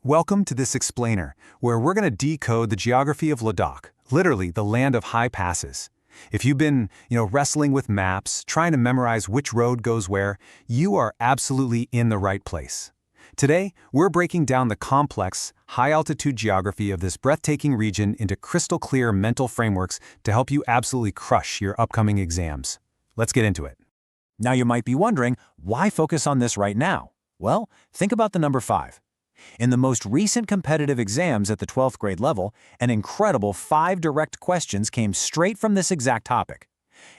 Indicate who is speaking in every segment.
Speaker 1: Welcome to this explainer, where we're going to decode the geography of Ladakh, literally the land of high passes. If you've been, wrestling with maps, trying to memorize which road goes where, you are absolutely in the right place. Today, we're breaking down the complex, high-altitude geography of this breathtaking region into crystal-clear mental frameworks to help you absolutely crush your upcoming exams. Let's get into it.
Speaker 2: Now you might be wondering, why focus on this right now? Well, think about the number 5. In the most recent competitive exams at the 12th grade level, an incredible 5 direct questions came straight from this exact topic.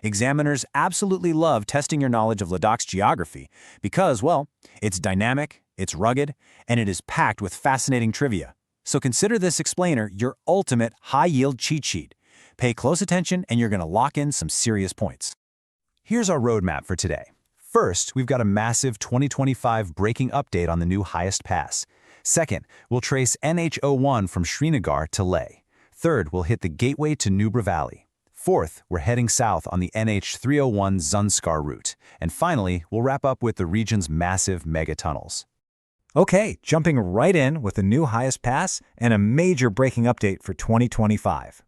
Speaker 2: Examiners absolutely love testing your knowledge of Ladakh's geography because, well, it's dynamic, it's rugged, and it is packed with fascinating trivia. So consider this explainer your ultimate high-yield cheat sheet. Pay close attention and you're going to lock in some serious points.
Speaker 1: Here's our roadmap for today. First, we've got a massive 2025 breaking update on the new highest pass. Second, we'll trace NH01 from Srinagar to Leh. Third, we'll hit the gateway to Nubra Valley. Fourth, we're heading south on the NH301 Zanskar route. And finally, we'll wrap up with the region's massive megatunnels.
Speaker 2: Okay, jumping right in with the new highest pass and a major breaking update for 2025.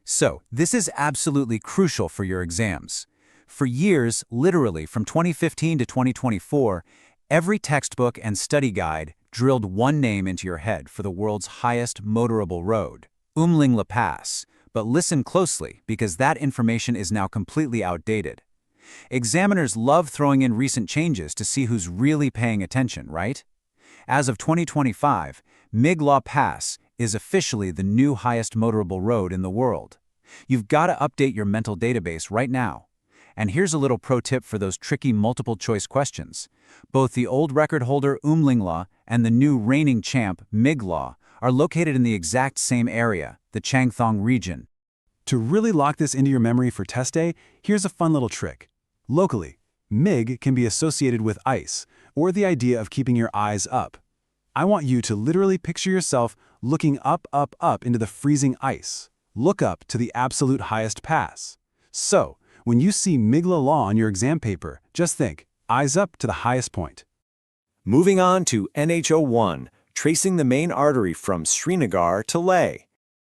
Speaker 3: So, this is absolutely crucial for your exams. For years, literally from 2015 to 2024, every textbook and study guide drilled one name into your head for the world's highest motorable road, Umling La Pass. But listen closely, because that information is now completely outdated. Examiners love throwing in recent changes to see who's really paying attention, right? As of 2025, Mig La Pass is officially the new highest motorable road in the world. You've got to update your mental database right now. And here's a little pro tip for those tricky multiple-choice questions. Both the old record holder Umling La and the new reigning champ Mig La are located in the exact same area, the Chang region.
Speaker 1: To really lock this into your memory for test day, here's a fun little trick. Locally, Mig can be associated with ice, or the idea of keeping your eyes up. I want you to literally picture yourself looking up into the freezing ice. Look up to the absolute highest pass. So, when you see Migla Law on your exam paper, just think, eyes up to the highest point.
Speaker 4: Moving on to NH01, tracing the main artery from Srinagar to Leh.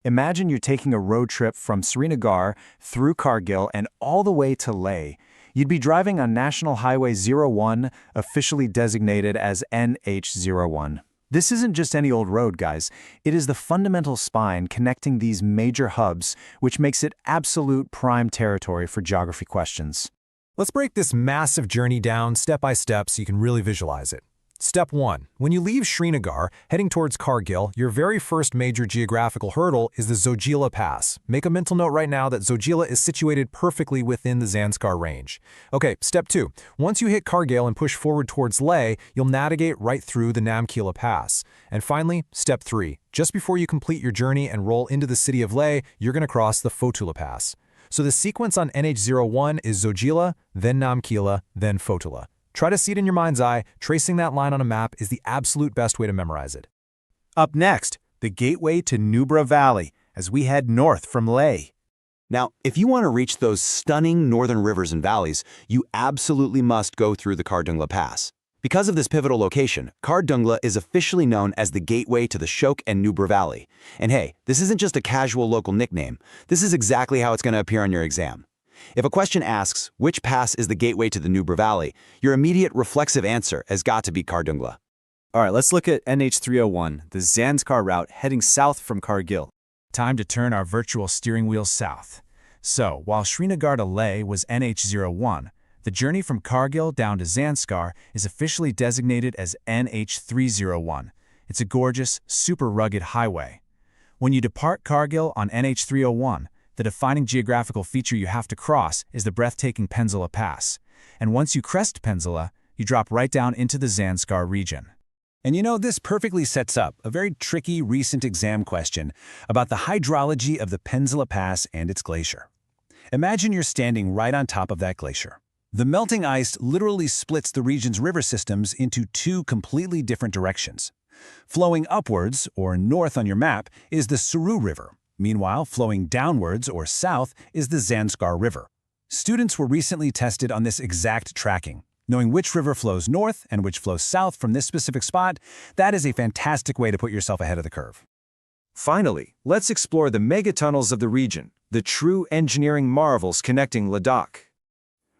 Speaker 2: Imagine you're taking a road trip from Srinagar through Kargil and all the way to Leh. You'd be driving on National Highway 01, officially designated as NH01. This isn't just any old road, guys. It is the fundamental spine connecting these major hubs, which makes it absolute prime territory for geography questions.
Speaker 1: Let's break this massive journey down step by step so you can really visualize it. Step 1. When you leave Srinagar, heading towards Kargil, your very first major geographical hurdle is the Zoji Pass. Make a mental note right now that Zoji is situated perfectly within the Zanskar range. Okay, step 2. Once you hit Kargil and push forward towards Leh, you'll navigate right through the Namika Pass. And finally, step 3. Just before you complete your journey and roll into the city of Leh, you're going to cross the Fotu Pass. So the sequence on NH01 is Zoji, then Namika, then Fotu. Try to see it in your mind's eye. Tracing that line on a map is the absolute best way to memorize it.
Speaker 2: Up next, the gateway to Nubra Valley, as we head north from Leh.
Speaker 5: Now, if you want to reach those stunning northern rivers and valleys, you absolutely must go through the Khardung Pass. Because of this pivotal location, Khardung is officially known as the gateway to the Shok and Nubra Valley. And hey, this isn't just a casual local nickname. This is exactly how it's going to appear on your exam. If a question asks, which pass is the gateway to the Nubra Valley, your immediate reflexive answer has got to be Khardung.
Speaker 3: All right, let's look at NH301, the Zanskar route heading south from Kargil. Time to turn our virtual steering wheel south. So, while Srinagar to Leh was NH01, the journey from Kargil down to Zanskar is officially designated as NH301. It's a gorgeous, super rugged highway. When you depart Kargil on NH301, the defining geographical feature you have to cross is the breathtaking Penzala Pass. And once you crest Penzala, you drop right down into the Zanskar region.
Speaker 1: And this perfectly sets up a very tricky recent exam question about the hydrology of the Penzala Pass and its glacier. Imagine you're standing right on top of that glacier. The melting ice literally splits the region's river systems into 2 completely different directions. Flowing upwards, or north on your map, is the Suru River. Meanwhile, flowing downwards, or south, is the Zanskar River. Students were recently tested on this exact tracking.
Speaker 2: Knowing which river flows north and which flows south from this specific spot, that is a fantastic way to put yourself ahead of the curve.
Speaker 4: Finally, let's explore the megatunnels of the region, the true engineering marvels connecting Ladakh.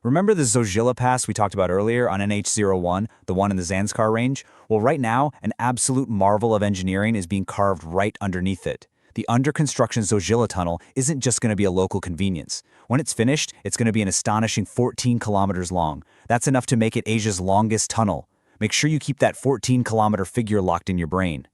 Speaker 3: Remember the Zoji Pass we talked about earlier on NH-01, the one in the Zanskar range? Well, right now, an absolute marvel of engineering is being carved right underneath it. The under-construction Zoji Tunnel isn't just going to be a local convenience. When it's finished, it's going to be an astonishing 14 kilometers long. That's enough to make it Asia's longest tunnel. Make sure you keep that 14-kilometer figure locked in your brain.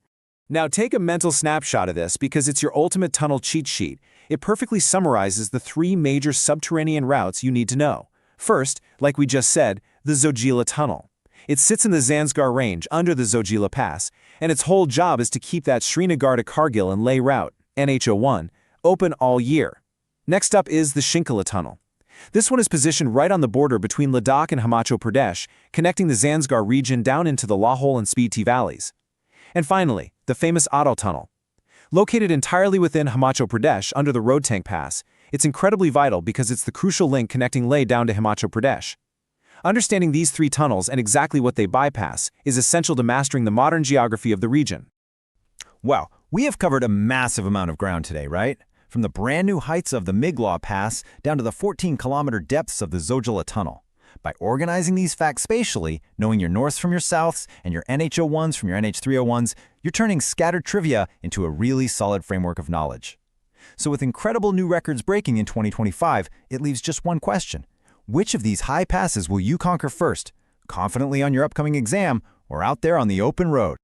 Speaker 1: Now take a mental snapshot of this because it's your ultimate tunnel cheat sheet. It perfectly summarizes the 3 major subterranean routes you need to know. First, like we just said, the Zoji Tunnel. It sits in the Zanskar range under the Zoji Pass, and its whole job is to keep that Srinagar to Kargil and Leh route, NH-01, open all year. Next up is the Shinkala Tunnel. This one is positioned right on the border between Ladakh and Himachal Pradesh, connecting the Zanskar region down into the Lahore and Spiti valleys. And finally, the famous Atal Tunnel. Located entirely within Himachal Pradesh under the Rohtang Pass, it's incredibly vital because it's the crucial link connecting Leh down to Himachal Pradesh. Understanding these 3 tunnels and exactly what they bypass is essential to mastering the modern geography of the region.
Speaker 6: Wow, we have covered a massive amount of ground today, right? From the brand new heights of the Miglaw Pass down to the 14-kilometer depths of the Zoji Tunnel. By organizing these facts spatially, knowing your norths from your souths and your NH-01s from your NH-301s, you're turning scattered trivia into a really solid framework of knowledge. So with incredible new records breaking in 2025, it leaves just one question. Which of these high passes will you conquer first? Confidently on your upcoming exam or out there on the open road?